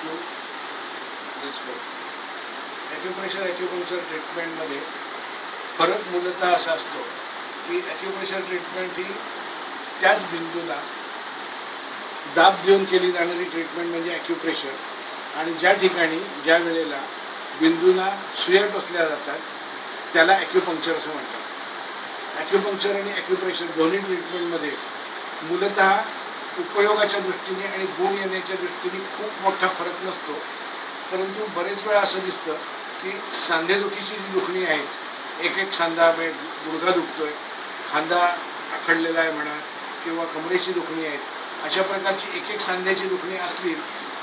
To let's go. Acupressure acupuncture ट्रीटमेंटमध्ये फरक मूलतः असा असतो की ॲक्युप्रेशर ट्रीटमेंट ही त्याच बिंदूला दाब देऊन केली जाणारी ट्रीटमेंट म्हणजे ॲक्युप्रेशर, आणि ज्या ठिकाणी ज्या वेळेला बिंदूला सुया टोचल्या जातात त्याला ॲक्युपंक्चर असं म्हणतात. ॲक्युपंक्चर आणि ॲक्युप्रेशर दोन्ही ट्रीटमेंटमध्ये मूलतः उपयोगाच्या दृष्टीने आणि गुण येण्याच्या दृष्टीने खूप मोठा फरक नसतो, परंतु बरेच वेळा असं दिसतं की सांधेदुखीची जी दुखणी आहेत, एक एक सांधा गुडघा दुखतोय, खांदा आखडलेला आहे म्हणा, किंवा कमरेची दुखणी आहेत, अशा प्रकारची एक एक सांध्याची दुखणी असली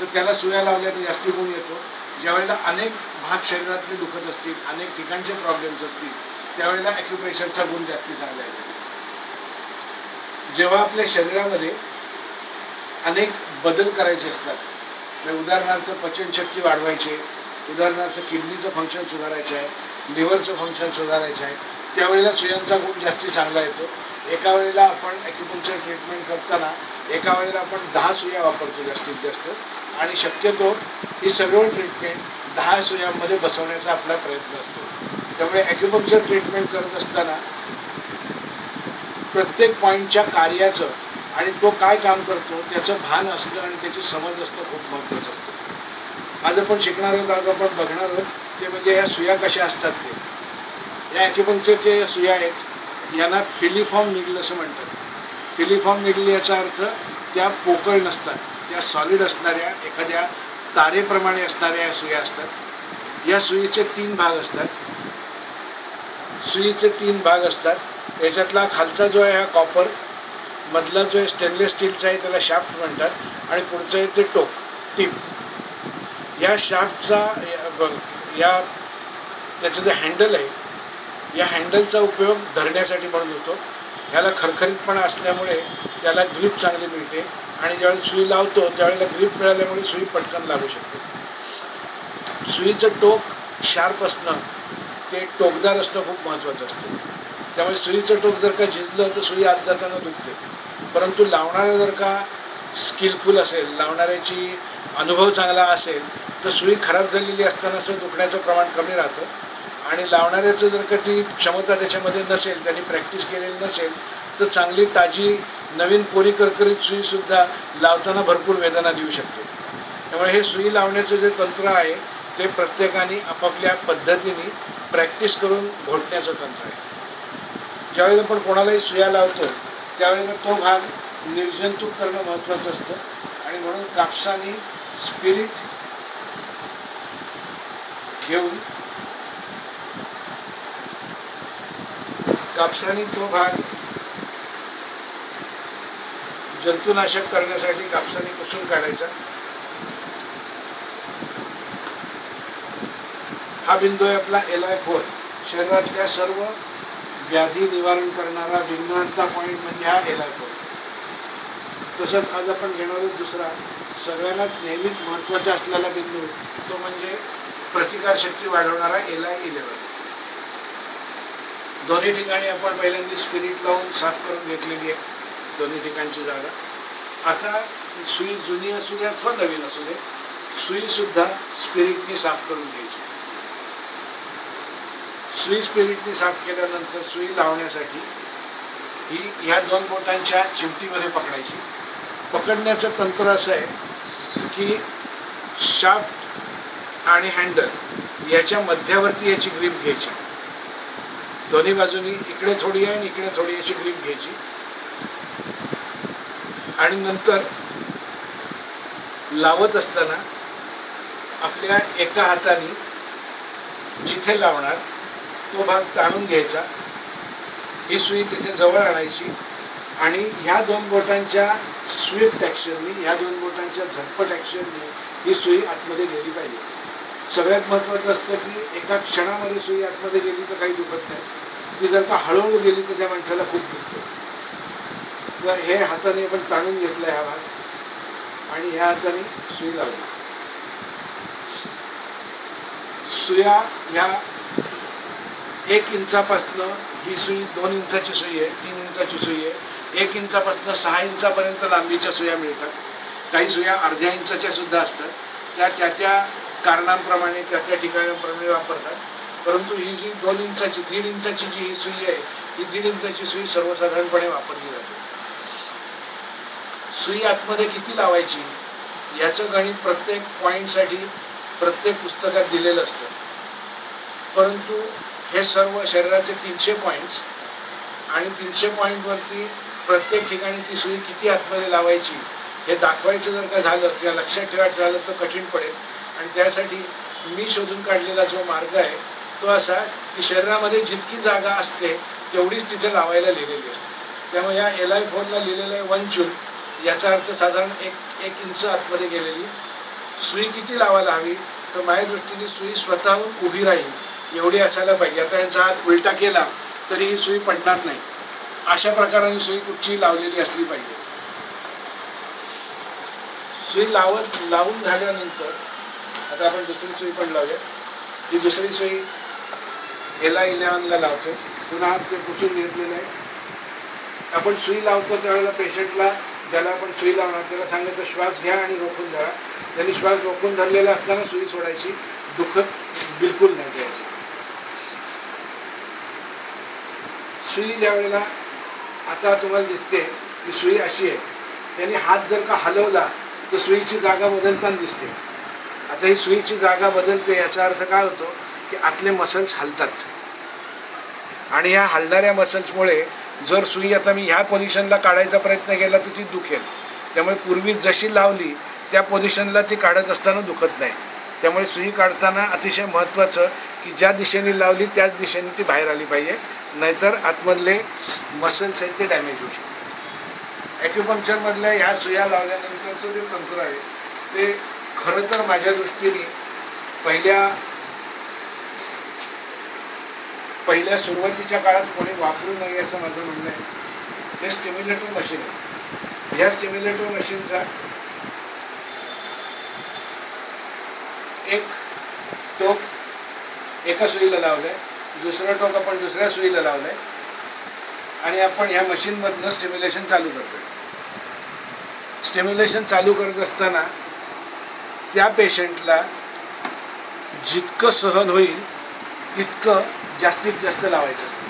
तर त्याला सुया लावल्या तर जास्ती गुण येतो. ज्यावेळेला अनेक भाग शरीरातले दुखत असतील, अनेक ठिकाणचे प्रॉब्लेम्स असतील, त्यावेळेला ॲक्युप्रेशरचा गुण जास्ती चांगला येतो. जेव्हा आपल्या शरीरामध्ये अनेक बदल करायचे असतात, उदाहरणार्थ पचनशक्ती वाढवायची, उदाहरणार्थ किडनीचं फंक्शन सुधारायचं आहे, लिव्हरचं फंक्शन सुधारायचं आहे, त्यावेळेला सुयांचा गुण जास्ती चांगला येतो. एका वेळेला आपण ॲक्युपंक्चर ट्रीटमेंट करताना एका वेळेला आपण 10 सुया वापरतो जास्तीत जास्त, आणि शक्यतो ही सगळं ट्रीटमेंट 10 सुयांमध्ये बसवण्याचा आपला प्रयत्न असतो. त्यामुळे ॲक्युपंक्चर ट्रीटमेंट करत असताना प्रत्येक पॉईंटच्या कार्याचं आणि तो काय काम करतो त्याचं भान असणं आणि त्याची समज असणं खूप महत्त्वाचं असतं. आज आपण शिकणार आहोत, आज आपण बघणार आहोत ते म्हणजे ह्या सुया कशा असतात. ते या ॲक्युपंक्चरच्या या सुया आहेत, यांना फिलिफॉर्म निडल असं म्हणतात. फिलिफॉर्म निडल याचा अर्थ त्या पोकळ नसतात, त्या सॉलिड असणाऱ्या एखाद्या तारेप्रमाणे असणाऱ्या या सुया असतात. या सुईचे 3 भाग असतात. सुईचे 3 भाग असतात. याच्यातला खालचा जो आहे हा कॉपर, मधला जो आहे स्टेनलेस स्टीलचा आहे त्याला शाफ्ट म्हणतात, आणि पुढचं आहे ते टोक टीप. या शाफ्टचा त्याचं जे हँडल आहे, या हँडलचा उपयोग धरण्यासाठी म्हणून होतो. ह्याला खरखरीतपणा असल्यामुळे त्याला ग्रीप चांगली मिळते, आणि ज्यावेळेला सुई लावतो त्यावेळेला ग्रीप मिळाल्यामुळे सुई पटकन लागू शकते. सुईचं टोक शार्प असणं, ते टोकदार असणं खूप महत्त्वाचं असतं. त्यामुळे सुईचं टोक जर का झिजलं तर सुई आत जाताना दुखते, परंतु लावणारा जर का स्किलफुल असेल, लावणाऱ्याची अनुभव चांगला असेल तर सुई खराब झालेली असतानाचं दुखण्याचं प्रमाण कमी राहतं, आणि लावणाऱ्याचं जर का ती क्षमता त्याच्यामध्ये नसेल, त्यांनी प्रॅक्टिस केलेली नसेल तर चांगली ताजी नवीन कोरी करकरीत सुईसुद्धा लावताना भरपूर वेदना देऊ शकते. त्यामुळे हे सुई लावण्याचं जे तंत्र आहे ते प्रत्येकाने आपापल्या पद्धतीने प्रॅक्टिस करून घोटण्याचं तंत्र आहे. ज्यावेळेला आपण कोणालाही सुया लावतो त्यावेळेला तो भाग निर्जंतुक करणं महत्त्वाचं असतं, आणि म्हणून कापसाने स्पिरिट घेऊन कापसाने तो भाग जंतुनाशक करण्यासाठी कापसाने पुसून काढायचा. हा बिंदू आहे आपला LI4. शरीरातल्या सर्व व्याधी निवारण करणारा भिन्नता पॉईंट म्हणजे हा LI4. तसंच आज आपण घेणार आहोत दुसरा सगळ्यांनाच नेहमीच महत्त्वाचा असलेला बिंदू, तो म्हणजे प्रतिकारशक्ती वाढवणारा LI11. दोन्ही ठिकाणी आपण पहिल्यांदा स्पिरिट लावून साफ करून घेतलेली आहे दोन्ही ठिकाणची जागा. आता सुई जुनी असू दे अथवा नवीन असू दे, सुईसुद्धा स्पिरिटनी साफ करून घ्यायची. सुई स्पिरिटनी साफ केल्यानंतर सुई लावण्यासाठी ही ह्या 2 बोटांच्या चिमटीमध्ये पकडायची. पकडण्याचं तंत्र असं आहे की शाफ्ट आणि हँडल याच्या मध्यावरती याची ग्रीप घ्यायची. दोन्ही बाजूनी इकडे थोडी आहे आणि इकडे थोडी याची ग्रीप घ्यायची, आणि नंतर लावत असताना आपल्या एका हाताने जिथे लावणार तो भाग ताणून घ्यायचा. ही सुई तिथे जवळ आणायची, आणि ह्या 2 बोटांच्या स्विफ्ट ॲक्शननी, ह्या 2 बोटांच्या झटपट ॲक्शननी ही सुई आतमध्ये गेली पाहिजे. सगळ्यात महत्त्वाचं असतं की एका क्षणामध्ये सुई आतमध्ये गेली तर काही दुखत नाही, ती जर का हळूहळू गेली तर त्या माणसाला खूप दुखतं. तर हे हाताने आपण ताणून घेतलं हा भाग, आणि ह्या हाताने सुई लावली. सुया ह्या 1 इंचापासनं, ही सुई 2 इंचाची सुई आहे, 3 इंचाची सुई आहे, 1 इंचापासनं 6 इंचापर्यंत लांबीच्या सुया मिळतात. काही सुया अर्ध्या इंचाच्या सुद्धा असतात. त्या कारणांप्रमाणे त्या ठिकाणांप्रमाणे वापरतात. परंतु ही जी 2 इंचाची 1.5 इंचाची जी ही सुई आहे, ही 1.5 इंचाची सुई सर्वसाधारणपणे वापरली जाते. सुई आतमध्ये किती लावायची याचं गणित प्रत्येक पॉईंटसाठी प्रत्येक पुस्तकात दिलेलं असतं. परंतु हे सर्व शरीराचे 300 पॉईंट्स आणि 300 पॉईंटवरती प्रत्येक ठिकाणी ती सुई किती आतमध्ये लावायची हे दाखवायचं जर का झालं किंवा लक्षात ठेवायचं झालं तर कठीण पडेल. आणि त्यासाठी मी शोधून काढलेला जो मार्ग आहे तो असा की शरीरामध्ये जितकी जागा असते तेवढीच तिथे लावायला लिहिलेली असते. त्यामुळे या LI4ला लिहिलेलं आहे 1 जूल, याचा अर्थ साधारण एक इंच आतमध्ये गेलेली. सुई किती लावायला हवी तर माझ्या दृष्टीने सुई स्वतःहून उभी राहील एवढी असायला पाहिजे. आता यांचा हात उलटा केला तरी ही सुई पडणार नाही, अशा प्रकाराने सुई कुठची लावलेली असली पाहिजे. सुई लावून झाल्यानंतर आता आपण दुसरी सुई पण लावूया. ही दुसरी सुई LI11ला लावतो. पुन्हा हात ते पुसून घेतलेलं आहे. आपण सुई लावतो त्यावेळेला पेशंटला, ज्याला आपण सुई लावणार त्याला सांगायचं श्वास घ्या आणि रोखून धरा. त्यांनी श्वास रोखून धरलेला असताना सुई सोडायची, दुखत बिलकुल नाही द्यायची. सुई ज्या वेळेला आता तुम्हाला दिसते की सुई अशी आहे, त्यांनी हात जर का हलवला तर सुईची जागा बदलताना दिसते. आता ही सुईची जागा बदलते याचा अर्थ काय होतो की आतले मसल्स हलतात आणि ह्या हलणाऱ्या मसल्समुळे जर सुई आता मी ह्या पोझिशनला काढायचा प्रयत्न केला तर ती दुखेल. त्यामुळे पूर्वी जशी लावली त्या पोझिशनला ती काढत असताना दुखत नाही. त्यामुळे सुई काढताना अतिशय महत्त्वाचं की ज्या दिशेने लावली त्याच दिशेने ती बाहेर आली पाहिजे, नाहीतर आतमधले मसल्स आहेत ते डॅमेज होऊ शकतात. ॲक्युपंक्चरमधल्या ह्या सुया लावल्यानंतरचं जे तंत्र आहे ते खरं तर माझ्या दृष्टीने पहिल्या सुरुवातीच्या काळात कोणी वापरू नये असं माझं म्हणणं आहे. हे स्टिम्युलेटर मशीन आहे. ह्या स्टिम्युलेटर मशीनचा एक टोक एका सुईला लावलं आहे, दुसरं टोक आपण दुसऱ्या सुईला लावलं आहे आणि आपण ह्या मशीनमधनं स्टिम्युलेशन चालू करतो. स्टिम्युलेशन चालू करत असताना त्या पेशंटला जितकं सहन होईल तितकं जास्तीत जास्त लावायचं असतं.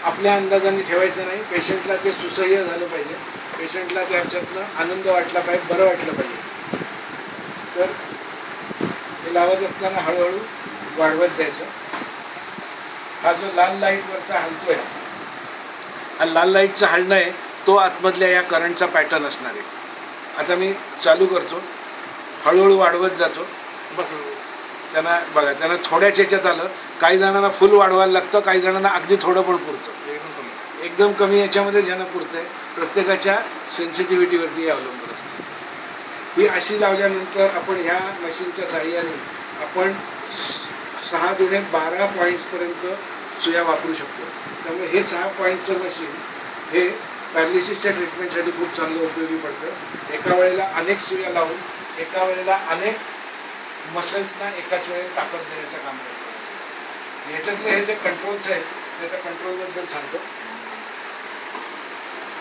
आपल्या अंदाजाने ठेवायचं नाही. पेशंटला ते सुसह्य झालं पाहिजे, पेशंटला त्याच्यातनं आनंद वाटला पाहिजे, बरं वाटलं पाहिजे. तर हे लावत असताना हळूहळू वाढवत जायचं. हा जो लाल लाईटवरचा हलतो आहे, हा लाल लाईटचा हलणं आहे तो आतमधल्या या करंटचा पॅटर्न असणार आहे. आता मी चालू करतो, हळूहळू वाढवत जातो. बस त्यांना बघा, त्यांना थोड्याच याच्यात आलं. काही जणांना फुल वाढवायला लागतं, काही जणांना अगदी थोडं पण पुरतं. एकदम कमी याच्यामध्ये ज्यांना पुरतं आहे, प्रत्येकाच्या सेन्सिटिव्हिटीवरती अवलंबून असतं. ही अशी लावल्यानंतर आपण ह्या मशीनच्या साहाय्याने आपण 6 दुणे 12 पॉईंट्सपर्यंत सुया वापरू शकतो. त्यामुळे हे 6 पॉईंटचं मशीन हे पॅरालिसिसच्या ट्रीटमेंटसाठी खूप चांगलं उपयोगी पडतं. एका वेळेला अनेक सुया लावून एका वेळेला अनेक मसल्सना एकाच वेळेला ताकद देण्याचं काम करतो. याच्यातले हे जे कंट्रोल्स आहेत त्याच्या कंट्रोलबद्दल सांगतो.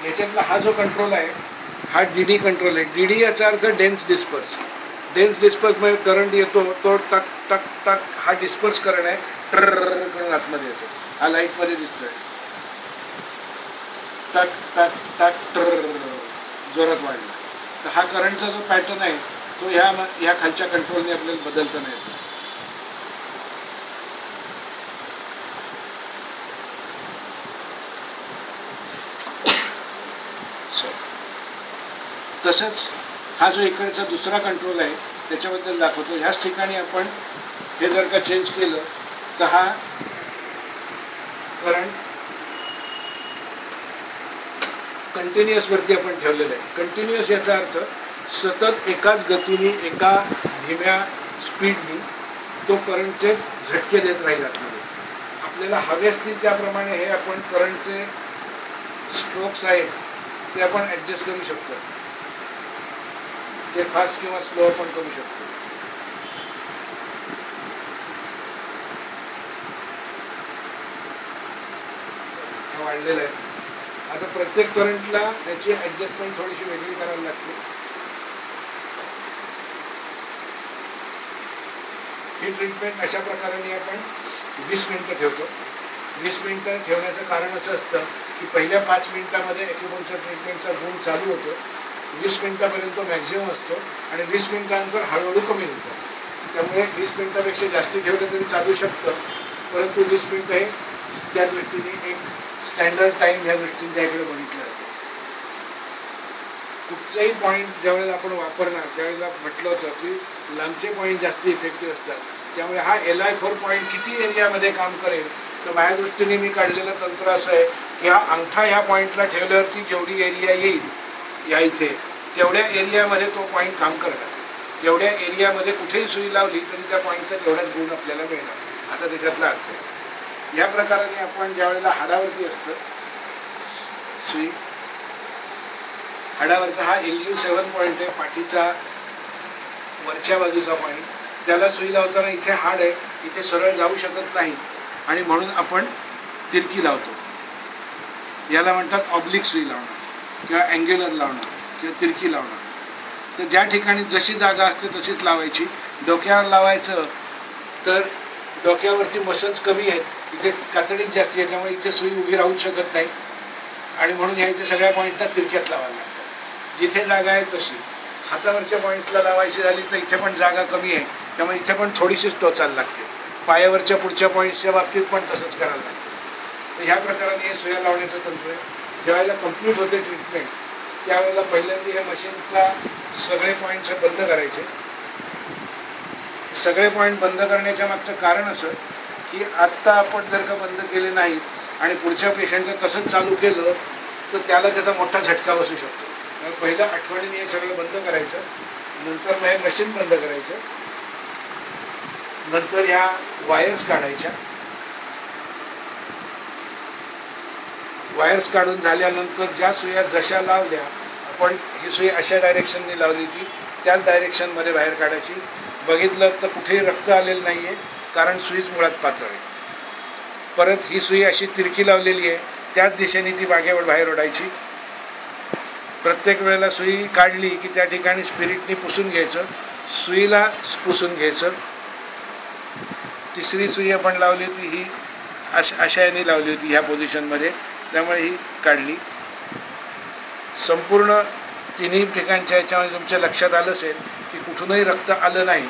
याच्यातला हा जो कंट्रोल आहे हा DD कंट्रोल आहे. DD याचा अर्थ डेन्स डिस्पर्स. डेन्स डिस्पर्समध्ये करंट येतो तो टक टक टक, हा डिस्पर्स करंट आहे. ट्रर करून आतमध्ये येतो. हा लाईटमध्ये दिसतोय. टक टक टक ट्रर जोरात वाढला. तर हा करंटचा जो पॅटर्न आहे तो ह्या खालच्या कंट्रोलने आपल्याला बदलता नाही येतो. तसंच हा जो इकडचा दुसरा कंट्रोल आहे त्याच्याबद्दल दाखवतो. ह्याच ठिकाणी आपण हे जर का चेंज केलं तर हा करंट कंटिन्युअसवरती आपण ठेवलेलं आहे. कंटिन्युअस याचा अर्थ सतत एकाच गतीने एका धीम्या स्पीडनी तो करंटचे झटके देत राहील आतमध्ये. आपल्याला हवे असतील त्याप्रमाणे हे आपण करंटचे स्ट्रोक्स आहेत ते आपण ॲडजस्ट करू शकतो. ते फास्ट किंवा स्लो आपण करू शकतो. हा वाढलेला आहे. आता प्रत्येक करंटला त्याची ॲडजस्टमेंट थोडीशी वेगळी करायला लागते. ही ट्रीटमेंट अशा प्रकारे आपण 20 मिनिटं ठेवतो. 20 मिनिटं ठेवण्याचं कारण असं असतं की पहिल्या 5 मिनिटामध्ये ॲक्युपंक्चर ट्रीटमेंटचा गुण चालू होतो. 20 मिनिटापर्यंत मॅक्झिमम असतो आणि 20 मिनिटानंतर हळूहळू कमी होतो. त्यामुळे 20 मिनिटापेक्षा जास्ती ठेवलं तरी चालू शकतं, परंतु 20 मिनिटं हे त्या दृष्टीने एक स्टँडर्ड टाईम ह्या दृष्टीने त्याकडे बघितलं जातं. कुठचाही पॉईंट ज्यावेळेला आपण वापरणार त्यावेळेला म्हटलं होतं की लांबचे पॉईंट जास्त इफेक्टिव्ह असतात. त्यामुळे हा LI4 पॉईंट किती एरियामध्ये काम करेल, तर माझ्या दृष्टीने मी काढलेलं तंत्र असं आहे की हा अंगठा ह्या पॉईंटला ठेवल्यावरती जेवढी एरिया येईल या इथे तेवढ्या एरियामध्ये तो पॉईंट काम करणार. तेवढ्या एरियामध्ये कुठेही सुई लावली तरी त्या पॉईंटचा तेवढाच गुण आपल्याला मिळणार, असा त्याच्यातला अर्थ आहे. या प्रकाराने आपण ज्यावेळेला हाडावरती असतं सुई, हाडावरचा हा LU7 पॉईंट आहे, पाठीचा वरच्या बाजूचा पॉईंट, त्याला सुई लावताना इथे हाड आहे, इथे सरळ जाऊ शकत नाही आणि म्हणून आपण तिरकी लावतो. याला म्हणतात ऑब्लिक सुई लावणं किंवा अँग्युलर लावणं किंवा तिरकी लावणं. तर ज्या ठिकाणी जशी जागा असते तशीच लावायची. डोक्यावर लावायचं तर डोक्यावरती मसल्स कमी आहेत, इथे कातडीच जास्त आहे, त्यामुळे इथे सुई उभी राहू शकत नाही आणि म्हणून ह्या इथे सगळ्या पॉईंटला तिरक्यात लावायला लागतात. जिथे जागा आहे तशी. हातावरच्या पॉईंट्सला लावायची झाली तर इथे पण जागा कमी आहे, त्यामुळे इथे पण थोडीशीच टोचायला लागते. पायावरच्या पुढच्या पॉईंट्सच्या बाबतीत पण तसंच करायला लागतं. तर ह्या प्रकाराने हे सुया लावण्याचं तंत्र आहे. ज्यावेळेला कंप्लीट होते ट्रीटमेंट त्यावेळेला पहिल्यांदा ह्या मशीनचा सगळे पॉईंट्स बंद करायचे. सगळे पॉईंट बंद करण्याच्या मागचं कारण असं की आत्ता आपण जर का बंद केले नाहीत आणि पुढच्या पेशंटचं तसंच चालू केलं तर त्याला त्याचा मोठा झटका बसू शकतो. त्यामुळे पहिलं आठवणीने हे सगळं बंद करायचं, नंतर मग हे मशीन बंद करायचं, नंतर ह्या वायर्स काढायच्या. वायर्स काढून झाल्यानंतर ज्या सुया जशा लावल्या आपण ही सुई अशा डायरेक्शनने लावली होती त्याच डायरेक्शनमध्ये बाहेर काढायची. बघितलं तर कुठेही रक्त आलेलं नाही आहे, कारण सुईच मुळात पातळ आहे. परत ही सुई अशी तिरकी लावलेली आहे, त्याच दिशेने ती बागेवर बाहेर ओढायची. प्रत्येक वेळेला सुई काढली की त्या ठिकाणी स्पिरिटनी पुसून घ्यायचं, सुईला पुसून घ्यायचं. तिसरी सुई आपण लावली होती ही अशा याने लावली होती ह्या पोझिशनमध्ये, त्यामुळे ही काढली. संपूर्ण तिन्ही ठिकाणच्या याच्यामध्ये तुमच्या लक्षात आलं असेल की कुठूनही रक्त आलं नाही.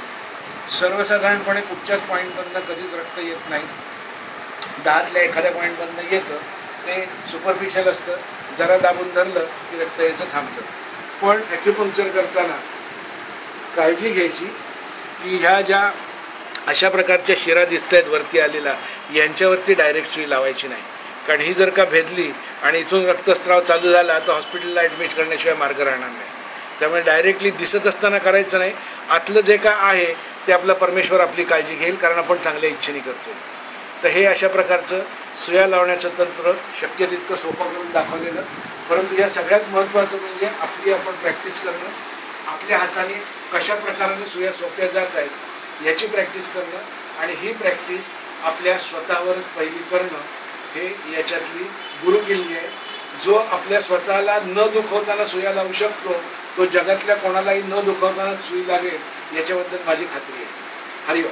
सर्वसाधारणपणे कुठच्याच पॉईंटमधनं कधीच रक्त येत नाही. दातल्या एखाद्या पॉईंटमधनं येतं, ते सुपरफिशियल असतं, जरा दाबून धरलं की रक्त यायचं थांबतं. पण ॲक्युपंक्चर करताना काळजी घ्यायची की ह्या ज्या अशा प्रकारच्या शिरा दिसत आहेत वरती आलेला, यांच्यावरती डायरेक्ट सुई लावायची नाही. कारण ही जर का भेदली आणि इथून रक्तस्राव चालू झाला तर हॉस्पिटलला ॲडमिट करण्याशिवाय मार्ग राहणार नाही. त्यामुळे डायरेक्टली दिसत असताना करायचं नाही. आतलं जे काय आहे ते आपला परमेश्वर आपली काळजी घेईल, कारण आपण चांगल्या इच्छेने करतो. तर हे अशा प्रकारचं सुया लावण्याचं तंत्र शक्य तितकं सोपं करून दाखवलेलं. परंतु या सगळ्यात महत्त्वाचं म्हणजे आपली आपण प्रॅक्टिस करणं, आपल्या हाताने कशा प्रकाराने सुया सोप्या जात आहेत याची प्रॅक्टिस करणं आणि ही प्रॅक्टिस आपल्या स्वतःवरच पहिली करणं हे याच्यातली गुरुकिल्ली आहे. जो आपल्या स्वतःला न दुखवताना सुया लावू शकतो तो जगातल्या कोणालाही न दुखवताना सुई लागेल याच्याबद्दल माझी खात्री आहे. हरिओम.